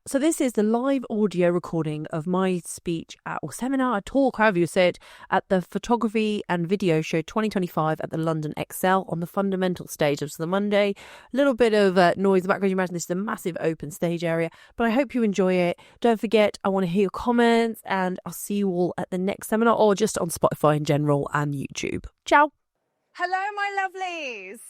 So this is the live audio recording of my speech or seminar, talk, however you say it, at the Photography and Video Show 2025 at the London Excel on the fundamental stage. It was the Monday. A little bit of noise in the background. You imagine this is a massive open stage area, but I hope you enjoy it. Don't forget, I want to hear your comments, and I'll see you all at the next seminar or just on Spotify in general and YouTube. Ciao. Hello, my lovelies.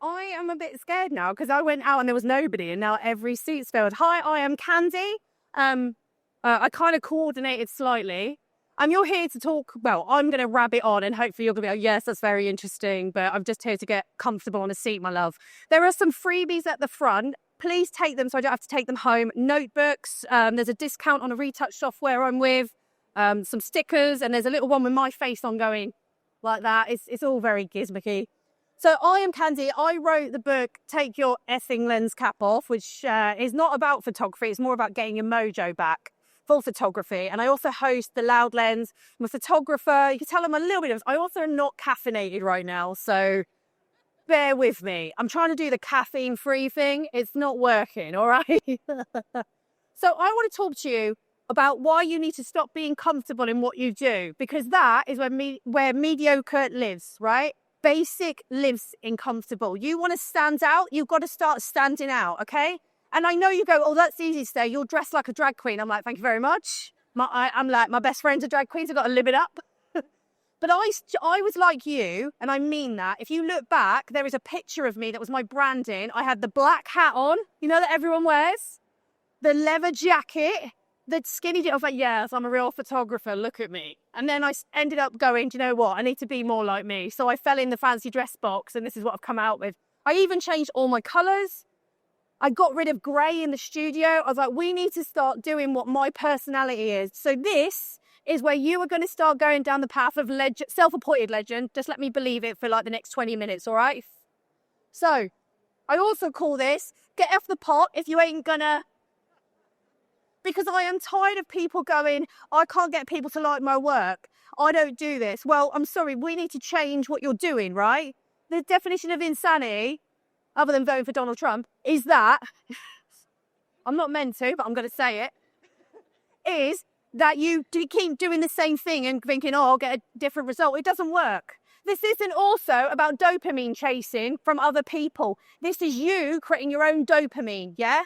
I am a bit scared now because I went out and there was nobody, and now every seat's filled. Hi, I am Khandie. I kind of coordinated slightly. You're here to talk. Well, I'm going to rabbit on, and hopefully you're going to be like, yes, that's very interesting, but I'm just here to get comfortable on a seat, my love. There are some freebies at the front. Please take them so I don't have to take them home. Notebooks. There's a discount on a retouch software I'm with. Some stickers, and there's a little one with my face on going like that. It's all very gizmicky. So I am Khandie. I wrote the book, Take Your Effing Lens Cap Off, which is not about photography. It's more about getting your mojo back for photography. And I also host The Loud Lens. I'm a photographer. You can tell I'm a little bit of... I also am not caffeinated right now, so bear with me. I'm trying to do the caffeine-free thing. It's not working, all right? So I want to talk to you about why you need to stop being comfortable in what you do, because that is where mediocre lives, right? Basic lives in comfortable. You want to stand out, you've got to start standing out, okay? And I know you go, oh, that's easy to say. You're dressed like a drag queen. I'm like, thank you very much. I'm like, my best friend's a drag queen, so I've got to live it up. But I was like you, and I mean that. If you look back, there is a picture of me that was my branding. I had the black hat on, you know, that everyone wears, the leather jacket, the skinny jeans. I was like, yes, I'm a real photographer, look at me. And then I ended up going, do you know what? I need to be more like me. So I fell in the fancy dress box, and this is what I've come out with. I even changed all my colours. I got rid of grey in the studio. I was like, we need to start doing what my personality is. So this is where you are going to start going down the path of self-appointed legend. Just let me believe it for like the next 20 minutes, all right? So I also call this, get off the pot if you ain't gonna... Because I am tired of people going, I can't get people to like my work. I don't do this. Well, I'm sorry, we need to change what you're doing, right? The definition of insanity, other than voting for Donald Trump, is that, I'm not meant to, but I'm going to say it, is that you keep doing the same thing and thinking, oh, I'll get a different result. It doesn't work. This isn't also about dopamine chasing from other people. This is you creating your own dopamine, yeah?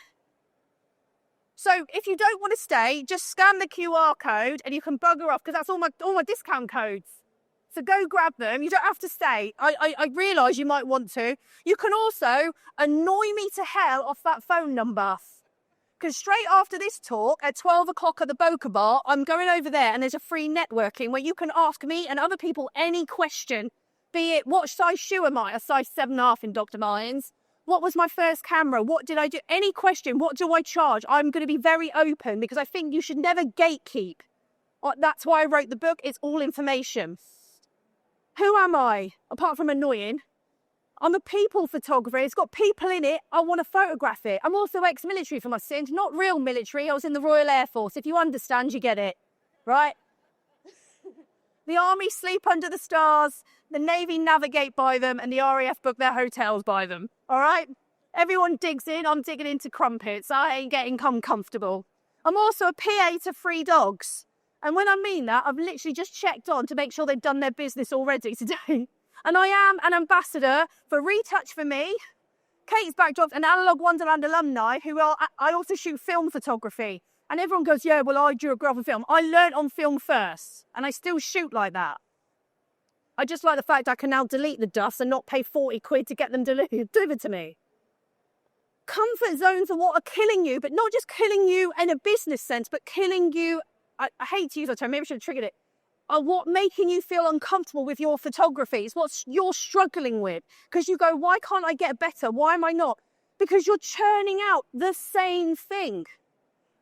So if you don't want to stay, just scan the QR code and you can bugger off, because that's all my discount codes. So go grab them. You don't have to stay. I realise you might want to. You can also annoy me to hell off that phone number. Because straight after this talk, at 12 o'clock at the Boca Bar, I'm going over there and there's a free networking where you can ask me and other people any question, be it, what size shoe am I? A size 7.5 in Dr. Myers. What was my first camera? What did I do? Any question, what do I charge? I'm going to be very open because I think you should never gatekeep. That's why I wrote the book. It's all information. Who am I? Apart from annoying, I'm a people photographer. It's got people in it. I want to photograph it. I'm also ex-military for my sins. Not real military. I was in the Royal Air Force. If you understand, you get it. Right? The Army sleep under the stars. The Navy navigate by them, and the RAF book their hotels by them. All right? Everyone digs in. I'm digging into crumpets. I ain't getting uncomfortable. I'm also a PA to 3 dogs. And when I mean that, I've literally just checked on to make sure they've done their business already today. And I am an ambassador for Retouch for Me, Kate's Backdrops, and Analog Wonderland alumni, I also shoot film photography. And everyone goes, yeah, well, I drew a graph on film. I learned on film first, and I still shoot like that. I just like the fact I can now delete the dust and not pay 40 quid to get them delivered to me. Comfort zones are what are killing you, but not just killing you in a business sense, but killing you, I hate to use that term, maybe I should have triggered it, are what making you feel uncomfortable with your photography. It's what you're struggling with. Because you go, why can't I get better? Why am I not? Because you're churning out the same thing.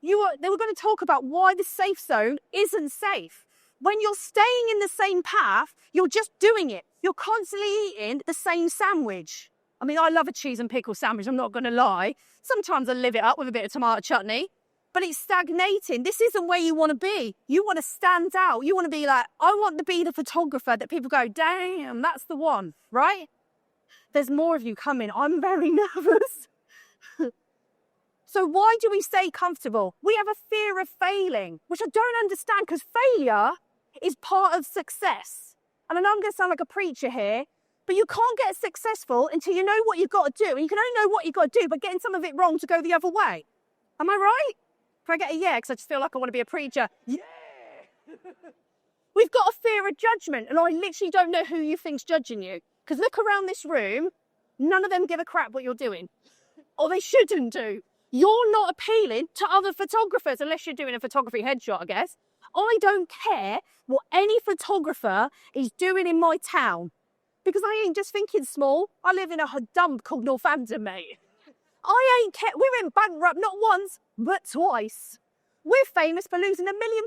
They were going to talk about why the safe zone isn't safe. When you're staying in the same path, you're just doing it. You're constantly eating the same sandwich. I mean, I love a cheese and pickle sandwich, I'm not going to lie. Sometimes I live it up with a bit of tomato chutney, but it's stagnating. This isn't where you want to be. You want to stand out. You want to be like, I want to be the photographer that people go, damn, that's the one, right? There's more of you coming. I'm very nervous. So why do we stay comfortable? We have a fear of failing, which I don't understand, because failure is part of success. And I know I'm going to sound like a preacher here, but you can't get successful until you know what you've got to do. And you can only know what you've got to do by getting some of it wrong to go the other way. Am I right? Can I get a yeah? Because I just feel like I want to be a preacher. Yeah! We've got a fear of judgment, and I literally don't know who you think's judging you. Because look around this room, none of them give a crap what you're doing. Or they shouldn't do. You're not appealing to other photographers, unless you're doing a photography headshot, I guess. I don't care what any photographer is doing in my town, because I ain't just thinking small. I live in a dump called Northampton, mate. I ain't care. We went bankrupt not once, but twice. We're famous for losing £1 million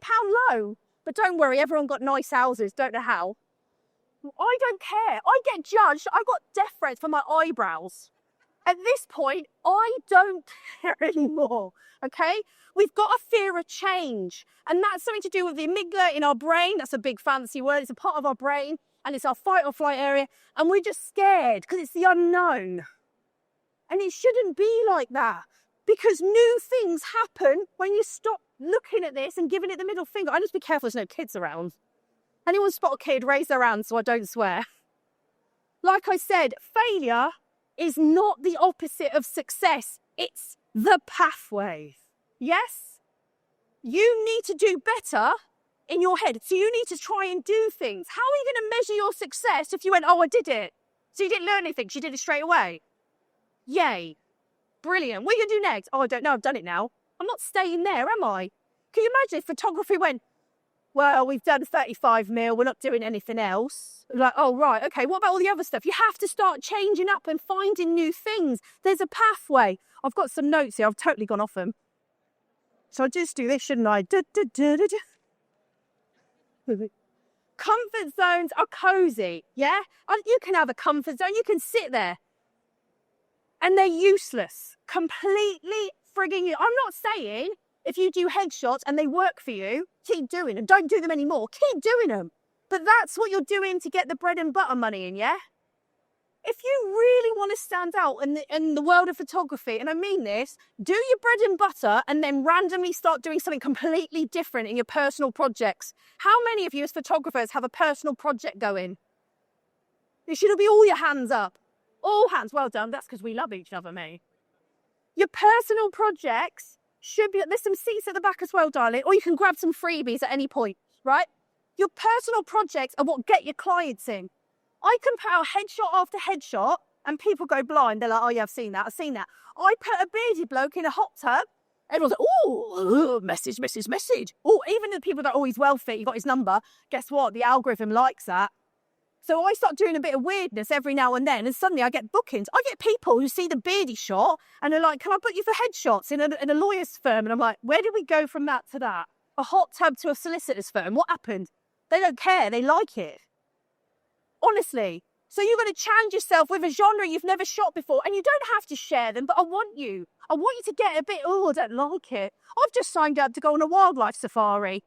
loan. But don't worry, everyone got nice houses, don't know how. I don't care. I get judged. I got death threats for my eyebrows. At this point, I don't care anymore, okay? We've got a fear of change, and that's something to do with the amygdala in our brain. That's a big fancy word. It's a part of our brain, and it's our fight or flight area, and we're just scared because it's the unknown. And it shouldn't be like that, because new things happen when you stop looking at this and giving it the middle finger. I just be careful there's no kids around. Anyone spot a kid, raise their hand so I don't swear. Like I said, failure is not the opposite of success. It's the pathway. Yes? You need to do better in your head. So you need to try and do things. How are you going to measure your success if you went, oh, I did it? So you didn't learn anything. She did it straight away. Yay. Brilliant. What are you going to do next? Oh, I don't know. I've done it now. I'm not staying there, am I? Can you imagine if photography went, well, we've done 35 mil, we're not doing anything else. Like, oh, right, okay, what about all the other stuff? You have to start changing up and finding new things. There's a pathway. I've got some notes here. I've totally gone off them. So I just do this, shouldn't I? Comfort zones are cozy, yeah? You can have a comfort zone. You can sit there. And they're useless. Completely frigging you. I'm not saying if you do headshots and they work for you, keep doing them. Don't do them anymore. Keep doing them. But that's what you're doing to get the bread and butter money in, yeah? If you really want to stand out in the world of photography, and I mean this, do your bread and butter and then randomly start doing something completely different in your personal projects. How many of you as photographers have a personal project going? It should be all your hands up. All hands. Well done. That's because we love each other, mate. Your personal projects should be, there's some seats at the back as well, darling, or you can grab some freebies at any point, right? Your personal projects are what get your clients in. I can put out headshot after headshot and people go blind. They're like, oh yeah, I've seen that. I put a bearded bloke in a hot tub. Everyone's like, oh, message. Oh, even the people that are always well fit, you got his number. Guess what? The algorithm likes that. So I start doing a bit of weirdness every now and then, and suddenly I get bookings. I get people who see the beardy shot, and they're like, can I book you for headshots in a lawyer's firm? And I'm like, where did we go from that to that? A hot tub to a solicitor's firm. What happened? They don't care. They like it. Honestly. So you're going to challenge yourself with a genre you've never shot before, and you don't have to share them, but I want you to get a bit, oh, I don't like it. I've just signed up to go on a wildlife safari.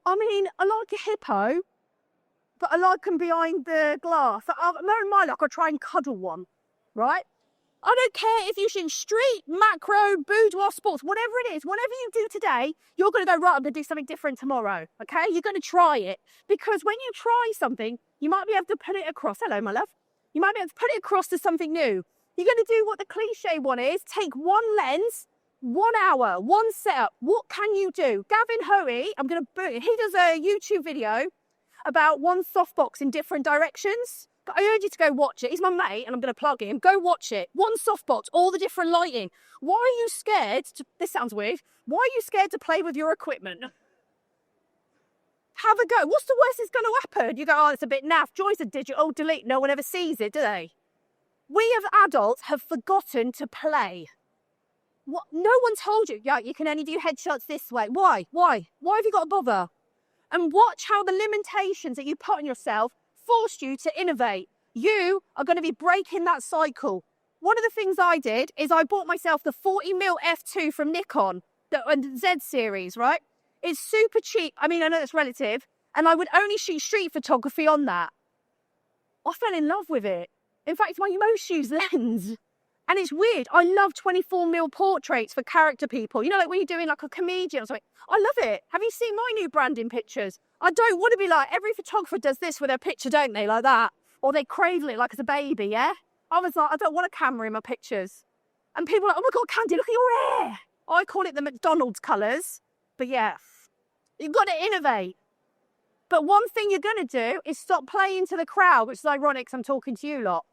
I mean, I like a hippo, but I like them behind the glass. In my luck, I try and cuddle one, right? I don't care if you shoot street, macro, boudoir, sports, whatever it is, whatever you do today, you're going to go, right, I'm going to do something different tomorrow, okay? You're going to try it. Because when you try something, you might be able to put it across. Hello, my love. You might be able to put it across to something new. You're going to do what the cliche one is, take one lens, 1 hour, one setup. What can you do? Gavin Hoey, I'm going to boot it. He does a YouTube video about one softbox in different directions. But I urge you to go watch it. He's my mate, and I'm going to plug him. Go watch it. One softbox, all the different lighting. Why are you scared to, this sounds weird, why are you scared to play with your equipment? Have a go. What's the worst that's going to happen? You go, oh, it's a bit naff. Joy's a digital, delete. No one ever sees it, do they? We as adults have forgotten to play. What? No one told you, yeah, you can only do headshots this way. Why? Why have you got to bother? And watch how the limitations that you put on yourself forced you to innovate. You are going to be breaking that cycle. One of the things I did is I bought myself the 40mm f2 from Nikon, the Z series, right? It's super cheap. I mean, I know it's relative, and I would only shoot street photography on that. I fell in love with it. In fact, it's my most used lens. And it's weird. I love 24mm portraits for character people. You know, like when you're doing like a comedian or something. I love it. Have you seen my new branding pictures? I don't want to be like, every photographer does this with their picture, don't they? Like that. Or they cradle it like it's a baby, yeah? I was like, I don't want a camera in my pictures. And people are like, oh my God, Khandie, look at your hair. I call it the McDonald's colours. But yeah, you've got to innovate. But one thing you're going to do is stop playing to the crowd, which is ironic because I'm talking to you lot.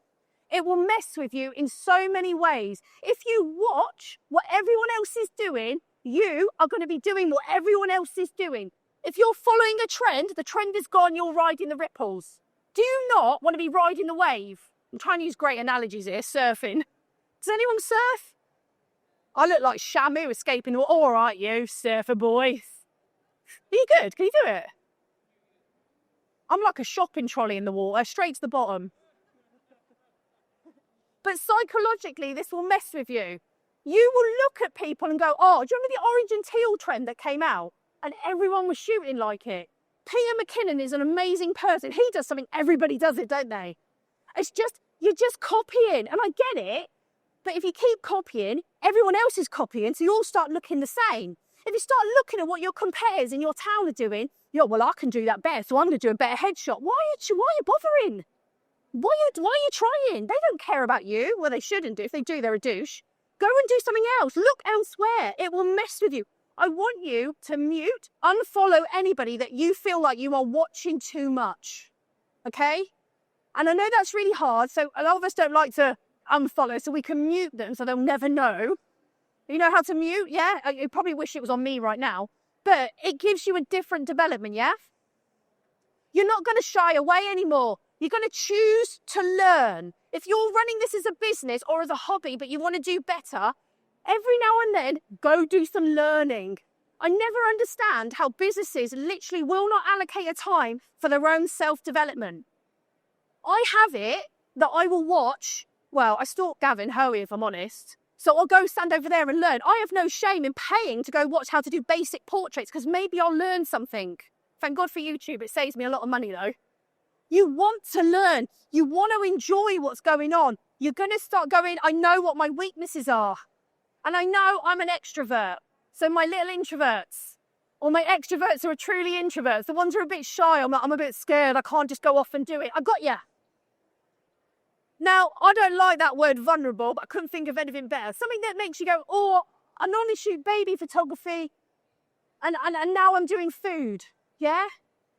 It will mess with you in so many ways. If you watch what everyone else is doing, you are going to be doing what everyone else is doing. If you're following a trend, the trend is gone, you're riding the ripples. Do you not want to be riding the wave? I'm trying to use great analogies here, surfing. Does anyone surf? I look like Shamu escaping. All right, you surfer boys. Are you good? Can you do it? I'm like a shopping trolley in the water, straight to the bottom. But psychologically, this will mess with you. You will look at people and go, oh, do you remember the orange and teal trend that came out? And everyone was shooting like it. Peter McKinnon is an amazing person. He does something, everybody does it, don't they? It's just, you're just copying. And I get it. But if you keep copying, everyone else is copying, so you all start looking the same. If you start looking at what your compares in your town are doing, you're, well, I can do that better, so I'm going to do a better headshot. Why are you bothering? Why are you trying? They don't care about you. Well, they shouldn't do. If they do, they're a douche. Go and do something else. Look elsewhere. It will mess with you. I want you to mute, unfollow anybody that you feel like you are watching too much. Okay? And I know that's really hard, so a lot of us don't like to unfollow, so we can mute them so they'll never know. You know how to mute, yeah? You probably wish it was on me right now. But it gives you a different development, yeah? You're not going to shy away anymore. You're going to choose to learn. If you're running this as a business or as a hobby, but you want to do better, every now and then, go do some learning. I never understand how businesses literally will not allocate a time for their own self-development. I have it that I will watch, well, I stalk Gavin Hoey, if I'm honest. So I'll go stand over there and learn. I have no shame in paying to go watch how to do basic portraits because maybe I'll learn something. Thank God for YouTube. It saves me a lot of money, though. You want to learn. You want to enjoy what's going on. You're going to start going, I know what my weaknesses are. And I know I'm an extrovert. So my little introverts, or my extroverts who are truly introverts, the ones who are a bit shy, I'm a bit scared, I can't just go off and do it. I got you. Now, I don't like that word vulnerable, but I couldn't think of anything better. Something that makes you go, oh, I normally shoot baby photography, and now I'm doing food, yeah?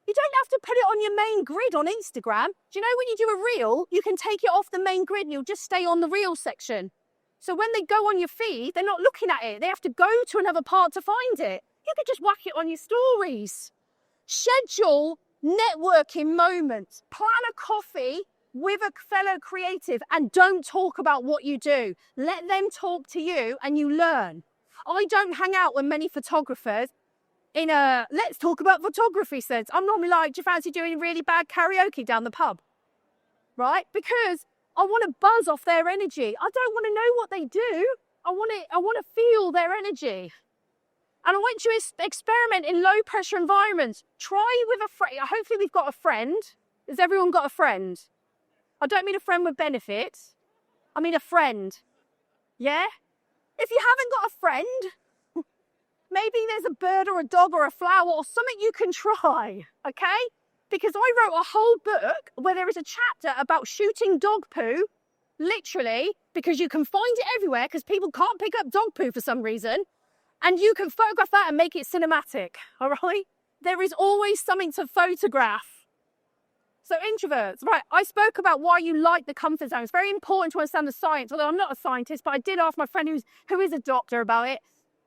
You don't have to put it on your main grid on Instagram. Do you know when you do a reel, you can take it off the main grid and you'll just stay on the reel section. So when they go on your feed, they're not looking at it. They have to go to another part to find it. You could just whack it on your stories. Schedule networking moments. Plan a coffee with a fellow creative and don't talk about what you do. Let them talk to you and you learn. I don't hang out with many photographers in a let's talk about photography sense. I'm normally like, do you fancy doing really bad karaoke down the pub? Right? Because I want to buzz off their energy. I don't want to know what they do. I want to feel their energy. And I want you to experiment in low pressure environments. Try with a friend. Hopefully we've got a friend. Has everyone got a friend? I don't mean a friend with benefits. I mean a friend. Yeah? If you haven't got a friend, maybe there's a bird or a dog or a flower or something you can try, okay? Because I wrote a whole book where there is a chapter about shooting dog poo, literally, because you can find it everywhere because people can't pick up dog poo for some reason. And you can photograph that and make it cinematic, all right? There is always something to photograph. So introverts, right, I spoke about why you like the comfort zone. It's very important to understand the science, although I'm not a scientist, but I did ask my friend who is a doctor about it.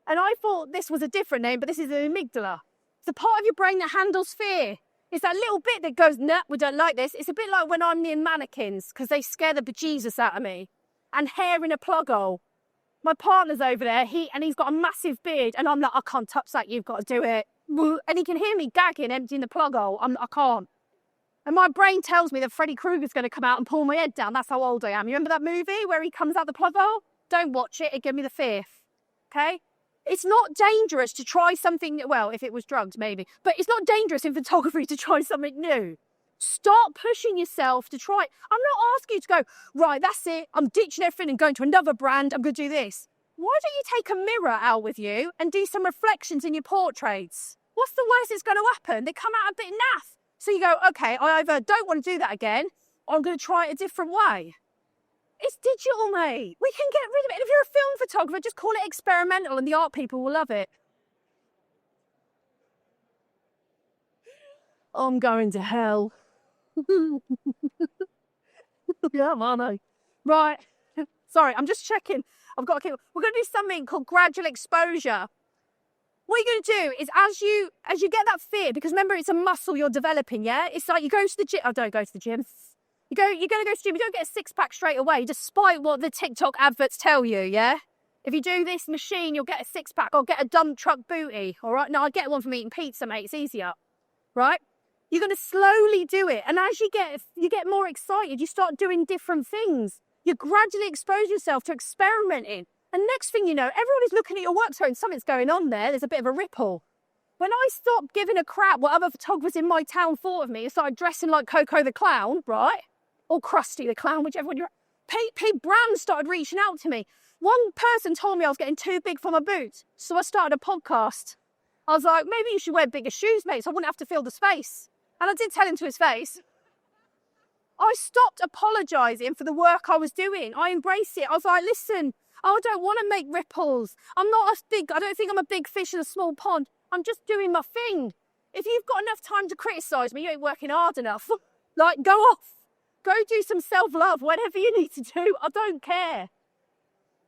And I thought this was a different name, but this is the amygdala. It's a part of your brain that handles fear. It's that little bit that goes, nah, we don't like this. It's a bit like when I'm near mannequins because they scare the bejesus out of me. And hair in a plug hole. My partner's over there, he's got a massive beard, and I'm like, I can't touch that, you've got to do it. And he can hear me gagging, emptying the plug hole. I can't. And my brain tells me that Freddy Krueger's going to come out and pull my head down. That's how old I am. You remember that movie where he comes out the plug hole? Don't watch it. It gave me the fifth. Okay? It's not dangerous to try something, well, if it was drugs, maybe. But it's not dangerous in photography to try something new. Stop pushing yourself to try. I'm not asking you to go, right, that's it. I'm ditching everything and going to another brand. I'm going to do this. Why don't you take a mirror out with you and do some reflections in your portraits? What's the worst that's going to happen? They come out a bit naff. So you go, okay, I either don't want to do that again, or I'm going to try it a different way. It's digital, mate. We can get rid of it. And if you're a film photographer, just call it experimental and the art people will love it. I'm going to hell. Yeah, I know. Right. Sorry, I'm just checking. I've got to keep. We're going to do something called gradual exposure. What you're going to do is as you get that fear, because remember it's a muscle you're developing, yeah? It's like you go to the gym. Oh, don't go to the gym. You're going to go to the gym. You don't get a six-pack straight away, despite what the TikTok adverts tell you, yeah? If you do this machine, you'll get a six-pack. I'll get a dump truck booty, all right? No, I'll get one from eating pizza, mate. It's easier, right? You're going to slowly do it. And as you get more excited, you start doing different things. You gradually expose yourself to experimenting. And next thing you know, everyone is looking at your work going, something's going on there. There's a bit of a ripple. When I stopped giving a crap what other photographers in my town thought of me and started dressing like Coco the Clown, right? Or Krusty the Clown, whichever one you're... brands started reaching out to me. One person told me I was getting too big for my boots. So I started a podcast. I was like, maybe you should wear bigger shoes, mate, so I wouldn't have to fill the space. And I did tell him to his face. I stopped apologising for the work I was doing. I embraced it. I was like, listen, I don't want to make ripples. I don't think I'm a big fish in a small pond. I'm just doing my thing. If you've got enough time to criticise me, you ain't working hard enough. Like, go off. Go do some self-love, whatever you need to do. I don't care.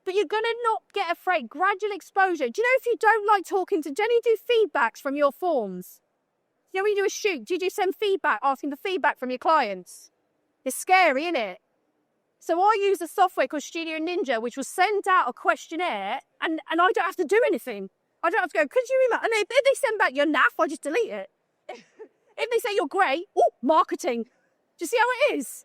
But you're going to not get afraid. Gradual exposure. Do you know if you don't like talking to... Jenny, do feedbacks from your forms? You know when you do a shoot, do you send feedback, asking for feedback from your clients? It's scary, isn't it? So I use a software called Studio Ninja, which will send out a questionnaire and I don't have to do anything. I don't have to go, could you email? And if they send back your naff, I just delete it. If they say you're great, marketing. Do you see how it is?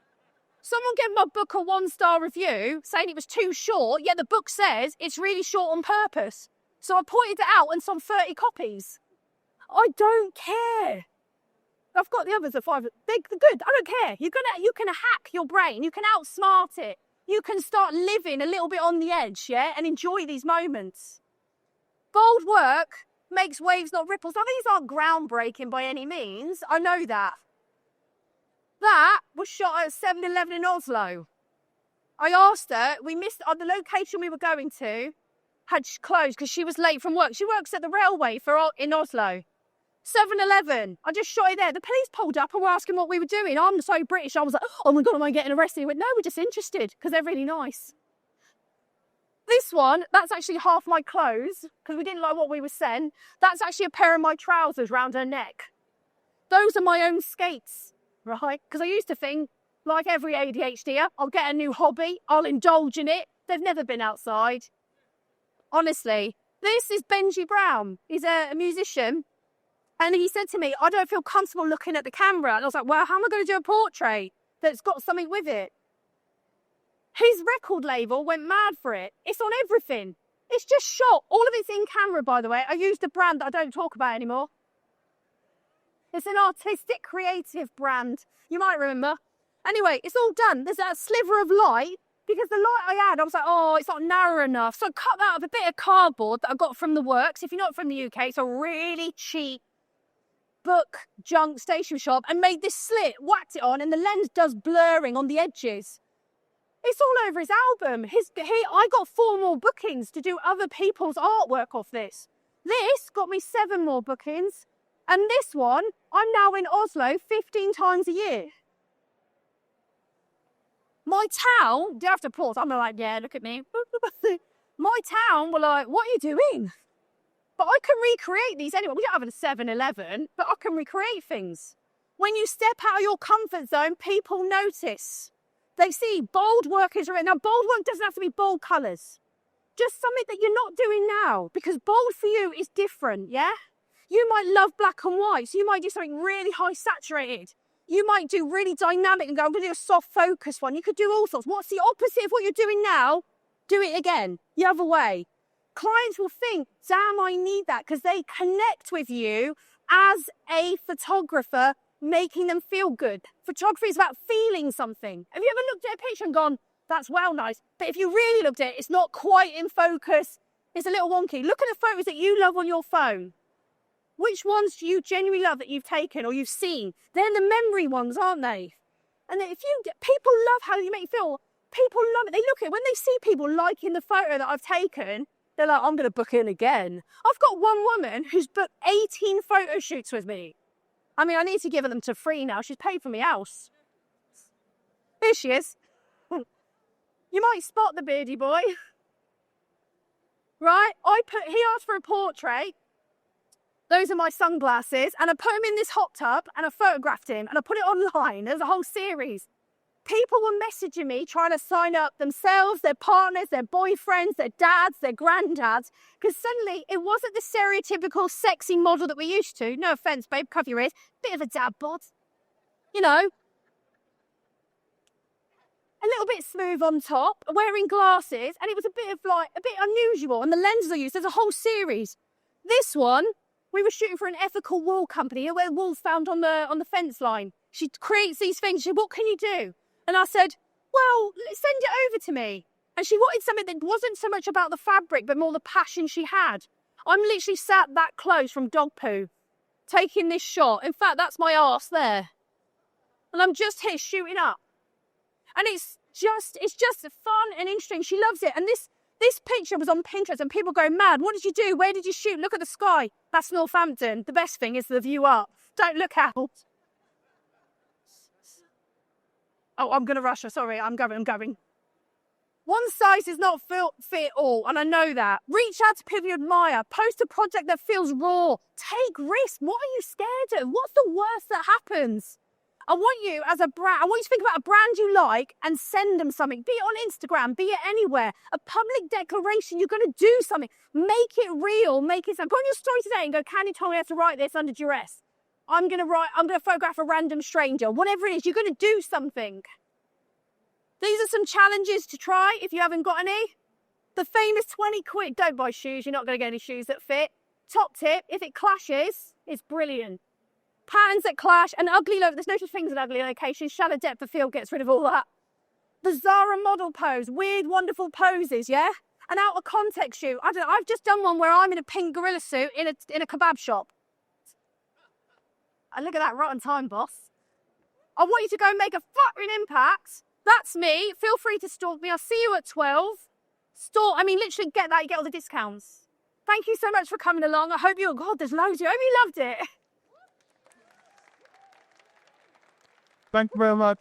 Someone gave my book a 1-star review saying it was too short, yet the book says it's really short on purpose. So I pointed it out and some 30 copies. I don't care. I've got the others at 5. They're good. I don't care. You can hack your brain. You can outsmart it. You can start living a little bit on the edge, yeah, and enjoy these moments. Bold work makes waves, not ripples. Now, these aren't groundbreaking by any means. I know that. That was shot at 7-Eleven in Oslo. I asked her, we missed on the location we were going to, had closed because she was late from work. She works at the railway in Oslo. 7-Eleven. I just shot it there. The police pulled up and were asking what we were doing. I'm so British. I was like, oh my God, am I getting arrested? He went, no, we're just interested because they're really nice. This one, that's actually half my clothes because we didn't like what we were sent. That's actually a pair of my trousers round her neck. Those are my own skates, right? Because I used to think, like every ADHDer, I'll get a new hobby. I'll indulge in it. They've never been outside. Honestly, this is Benji Brown. He's a musician. And he said to me, I don't feel comfortable looking at the camera. And I was like, well, how am I going to do a portrait that's got something with it? His record label went mad for it. It's on everything. It's just shot. All of it's in camera, by the way. I used a brand that I don't talk about anymore. It's an artistic, creative brand. You might remember. Anyway, it's all done. There's that sliver of light. Because the light I had, I was like, oh, it's not narrow enough. So I cut that out of a bit of cardboard that I got from the Works. If you're not from the UK, it's a really cheap book junk station shop and made this slit, whacked it on, and the lens does blurring on the edges. It's all over his album. I got 4 more bookings to do other people's artwork off this. This got me 7 more bookings. And this one, I'm now in Oslo 15 times a year. My town, do you have to pause? I'm like, yeah, look at me. My town were like, what are you doing? But I can recreate these anyway. We don't have a 7-Eleven, but I can recreate things. When you step out of your comfort zone, people notice. They see bold work is right. Now, bold work doesn't have to be bold colours. Just something that you're not doing now, because bold for you is different, yeah? You might love black and white, so you might do something really high saturated. You might do really dynamic and go, I'm going to do a soft focus one. You could do all sorts. What's the opposite of what you're doing now? Do it again, the other way. Clients will think, damn, I need that, because they connect with you as a photographer making them feel good. Photography is about feeling something. Have you ever looked at a picture and gone, that's well nice, but if you really looked at it, it's not quite in focus, it's a little wonky. Look at the photos that you love on your phone. Which ones do you genuinely love that you've taken or you've seen? They're the memory ones, aren't they? And people love how you make you feel. People love it. They look at it. When they see people liking the photo that I've taken, they're like, I'm going to book in again. I've got one woman who's booked 18 photo shoots with me. I mean, I need to give them to free now. She's paid for my house. Here she is. You might spot the beardy boy. Right? He asked for a portrait. Those are my sunglasses. And I put him in this hot tub and I photographed him and I put it online. There's a whole series. People were messaging me trying to sign up themselves, their partners, their boyfriends, their dads, their granddads, because suddenly it wasn't the stereotypical sexy model that we're used to. No offence, babe, cover your ears. Bit of a dad bod. You know. A little bit smooth on top, wearing glasses, and it was a bit unusual. And the lenses I used, there's a whole series. This one, we were shooting for an ethical wool company where wool's found on the fence line. She creates these things. She said, what can you do? And I said, well, send it over to me. And she wanted something that wasn't so much about the fabric, but more the passion she had. I'm literally sat that close from dog poo, taking this shot. In fact, that's my arse there. And I'm just here shooting up. And it's just fun and interesting. She loves it. And this picture was on Pinterest and people go mad. What did you do? Where did you shoot? Look at the sky. That's Northampton. The best thing is the view up. Don't look out. Oh, I'm going to rush her. Sorry, I'm going. One size does not fit all, and I know that. Reach out to people you admire. Post a project that feels raw. Take risks. What are you scared of? What's the worst that happens? I want you as a brand, I want you to think about a brand you like and send them something. Be it on Instagram, be it anywhere. A public declaration, you're going to do something. Make it real, make it something. Go on your story today and go, Khandie told me how to write this under duress. I'm going to photograph a random stranger. Whatever it is, you're going to do something. These are some challenges to try if you haven't got any. The famous 20 quid. Don't buy shoes. You're not going to get any shoes that fit. Top tip, if it clashes, it's brilliant. Patterns that clash, an ugly look. There's no such thing as an ugly location. Shallow depth of field gets rid of all that. The Zara model pose. Weird, wonderful poses, yeah? An out of context shoot. I've just done one where I'm in a pink gorilla suit in a kebab shop. And look at that, right on time, boss. I want you to go and make a fucking impact. That's me. Feel free to stalk me. I'll see you at 12. Literally get that. You get all the discounts. Thank you so much for coming along. I hope God, there's loads of you. I hope you loved it. Thank you very much.